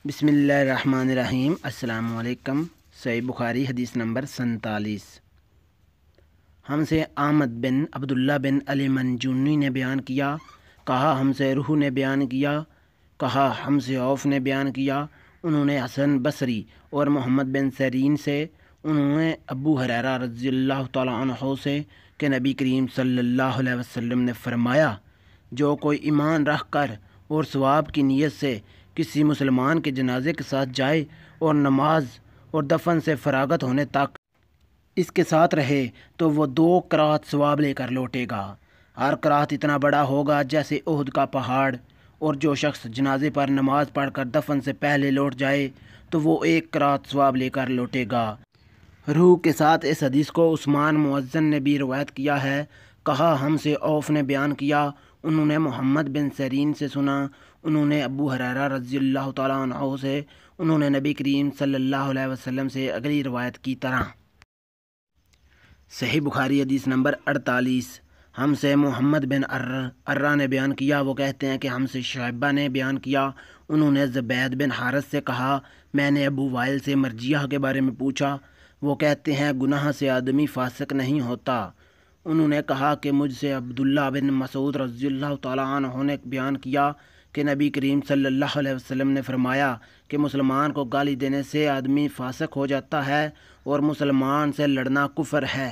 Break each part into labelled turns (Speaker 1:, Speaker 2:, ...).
Speaker 1: بسم اللہ الرحمن الرحیم۔ السلام علیکم۔ صحیح بخاری حدیث نمبر 47۔ ہم سے احمد بن عبداللہ بن علی منجونی نے بیان کیا، کہا ہم سے روح نے بیان کیا، کہا ہم سے عوف نے بیان کیا، انہوں نے حسن بصری اور محمد بن سیرین سے، انہوں نے ابو ہریرہ رضی اللہ تعالیٰ عنہ سے کہ نبی کریم صلی اللہ علیہ وسلم نے فرمایا، جو کوئی ایمان رکھ کر اور ثواب کی نیت سے کسی مسلمان کے جنازے کے ساتھ جائے اور نماز اور دفن سے فراغت ہونے تک اس کے ساتھ رہے تو وہ 2 قرات ثواب لے کر لوٹے گا۔ ہر قرات اتنا بڑا ہوگا جیسے احد کا پہاڑ، اور جو شخص جنازے پر نماز پڑھ کر دفن سے پہلے لوٹ جائے تو وہ 1 قرات ثواب لے کر لوٹے گا۔ روح کے ساتھ اس حدیث کو عثمان مؤذن نے بھی روایت کیا ہے، کہا ہم سے عوف نے بیان کیا، انہوں نے محمد بن سیرین سے سنا، انہوں نے ابو ہریرہ رضی اللہ تعالیٰ عنہ سے، انہوں نے نبی کریم صلی اللہ علیہ وسلم سے اگلی روایت کی طرح۔ صحیح بخاری حدیث نمبر 48۔ ہم سے محمد بن عرہ نے بیان کیا، وہ کہتے ہیں کہ ہم سے شعبہ نے بیان کیا، انہوں نے زبید بن حارث سے کہا، میں نے ابو وائل سے مرجیہ کے بارے میں پوچھا، وہ کہتے ہیں گناہ سے آدمی فاسق نہیں ہوتا۔ انہوں نے کہا کہ مجھ سے عبداللہ بن مسعود رضی اللہ تعالیٰ عنہ نے بیان کیا کہ نبی کریم صلی اللہ علیہ وسلم نے فرمایا کہ مسلمان کو گالی دینے سے آدمی فاسق ہو جاتا ہے اور مسلمان سے لڑنا کفر ہے۔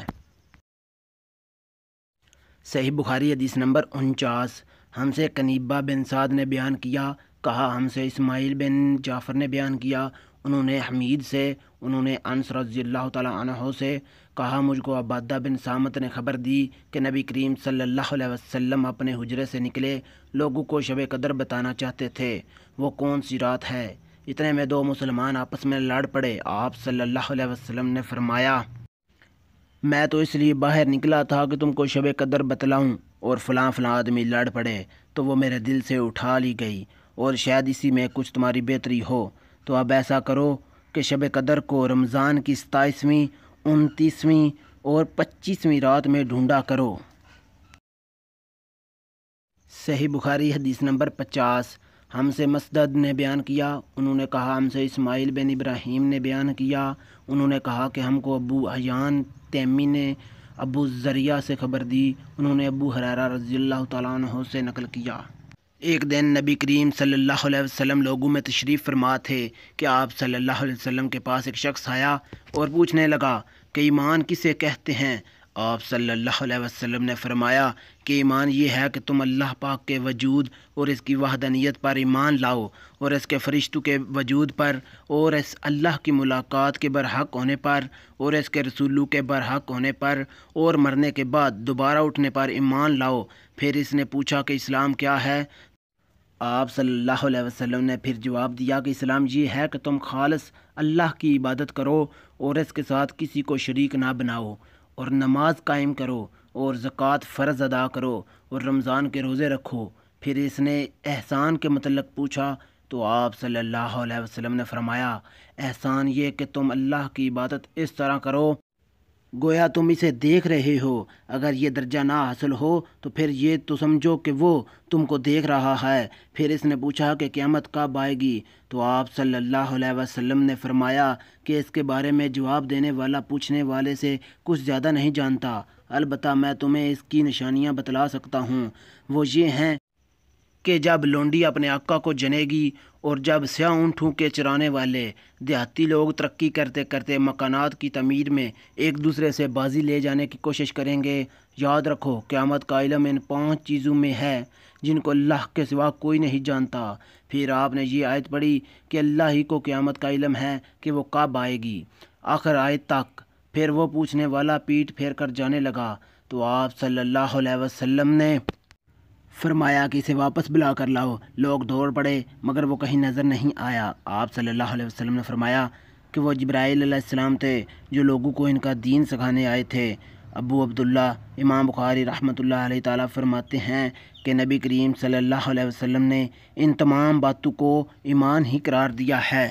Speaker 1: صحیح بخاری حدیث نمبر 49۔ ہم سے کنیبہ بن سعد نے بیان کیا، کہا ہم سے اسماعیل بن جعفر نے بیان کیا، انہوں نے حمید سے، انہوں نے انس رضی اللہ تعالیٰ عنہ سے کہا، مجھ کو عبادہ بن سامت نے خبر دی کہ نبی کریم صلی اللہ علیہ وسلم اپنے حجرے سے نکلے، لوگوں کو شب قدر بتانا چاہتے تھے، وہ کون سی رات ہے۔ اتنے میں 2 مسلمان آپس میں لڑ پڑے، آپ صلی اللہ علیہ وسلم نے فرمایا، میں تو اس لیے باہر نکلا تھا کہ تم کو شب قدر بتلاؤں، اور فلاں فلاں آدمی لڑ پڑے تو وہ میرے دل سے اٹھا لی گئی، اور شاید اسی میں کچھ تمہاری بہتری ہو، تو اب ایسا کرو کہ شب قدر کو رمضان کی 27ویں، 29ویں اور 25ویں رات میں ڈھونڈا کرو۔ صحیح بخاری حدیث نمبر 50۔ ہم سے مسدد نے بیان کیا، انہوں نے کہا ہم سے اسماعیل بن ابراہیم نے بیان کیا، انہوں نے کہا کہ ہم کو ابو حیان تیمی نے ابو ذریعہ سے خبر دی، انہوں نے ابو ہریرہ رضی اللہ تعالیٰ عنہ سے نقل کیا۔ ایک دن نبی کریم صلی اللہ علیہ وسلم لوگوں میں تشریف فرما تھے کہ آپ صلی اللہ علیہ وسلم کے پاس ایک شخص آیا اور پوچھنے لگا کہ ایمان کسے کہتے ہیں؟ آپ صلی اللہ علیہ وسلم نے فرمایا کہ ایمان یہ ہے کہ تم اللہ پاک کے وجود اور اس کی وحدانیت پر ایمان لاؤ، اور اس کے فرشتوں کے وجود پر، اور اس اللہ کی ملاقات کے برحق ہونے پر، اور اس کے رسولوں کے برحق ہونے پر، اور مرنے کے بعد دوبارہ اٹھنے پر ایمان لاؤ۔ پھر اس نے پوچھا کہ اسلام کیا ہے؟ آپ صلی اللہ علیہ وسلم نے پھر جواب دیا کہ اسلام یہ ہے کہ تم خالص اللہ کی عبادت کرو اور اس کے ساتھ کسی کو شریک نہ بناؤ، اور نماز قائم کرو، اور زکوٰۃ فرض ادا کرو، اور رمضان کے روزے رکھو۔ پھر اس نے احسان کے متعلق پوچھا تو آپ صلی اللہ علیہ وسلم نے فرمایا، احسان یہ کہ تم اللہ کی عبادت اس طرح کرو گویا تم اسے دیکھ رہے ہو، اگر یہ درجہ نہ حاصل ہو تو پھر یہ تو سمجھو کہ وہ تم کو دیکھ رہا ہے۔ پھر اس نے پوچھا کہ قیامت کب آئے گی؟ تو آپ صلی اللہ علیہ وسلم نے فرمایا کہ اس کے بارے میں جواب دینے والا پوچھنے والے سے کچھ زیادہ نہیں جانتا، البتہ میں تمہیں اس کی نشانیاں بتلا سکتا ہوں، وہ یہ ہیں کہ جب لونڈی اپنے آقا کو جنے گی، اور جب سیاہ اونٹوں کے چرانے والے دیہاتی لوگ ترقی کرتے کرتے مکانات کی تعمیر میں ایک دوسرے سے بازی لے جانے کی کوشش کریں گے، یاد رکھو قیامت کا علم ان 5 چیزوں میں ہے جن کو اللہ کے سوا کوئی نہیں جانتا۔ پھر آپ نے یہ آیت پڑھی کہ اللہ ہی کو قیامت کا علم ہے کہ وہ کب آئے گی، آخر آیت تک۔ پھر وہ پوچھنے والا پیٹ پھیر کر جانے لگا تو آپ صلی اللہ علیہ وسلم نے فرمایا کہ اسے واپس بلا کر لاؤ۔ لوگ دوڑ پڑے مگر وہ کہیں نظر نہیں آیا۔ آپ صلی اللہ علیہ وسلم نے فرمایا کہ وہ جبرائیل علیہ السلام تھے جو لوگوں کو ان کا دین سکھانے آئے تھے۔ ابو عبداللہ امام بخاری رحمۃ اللہ علیہ تعالیٰ فرماتے ہیں کہ نبی کریم صلی اللہ علیہ وسلم نے ان تمام باتوں کو ایمان ہی قرار دیا ہے۔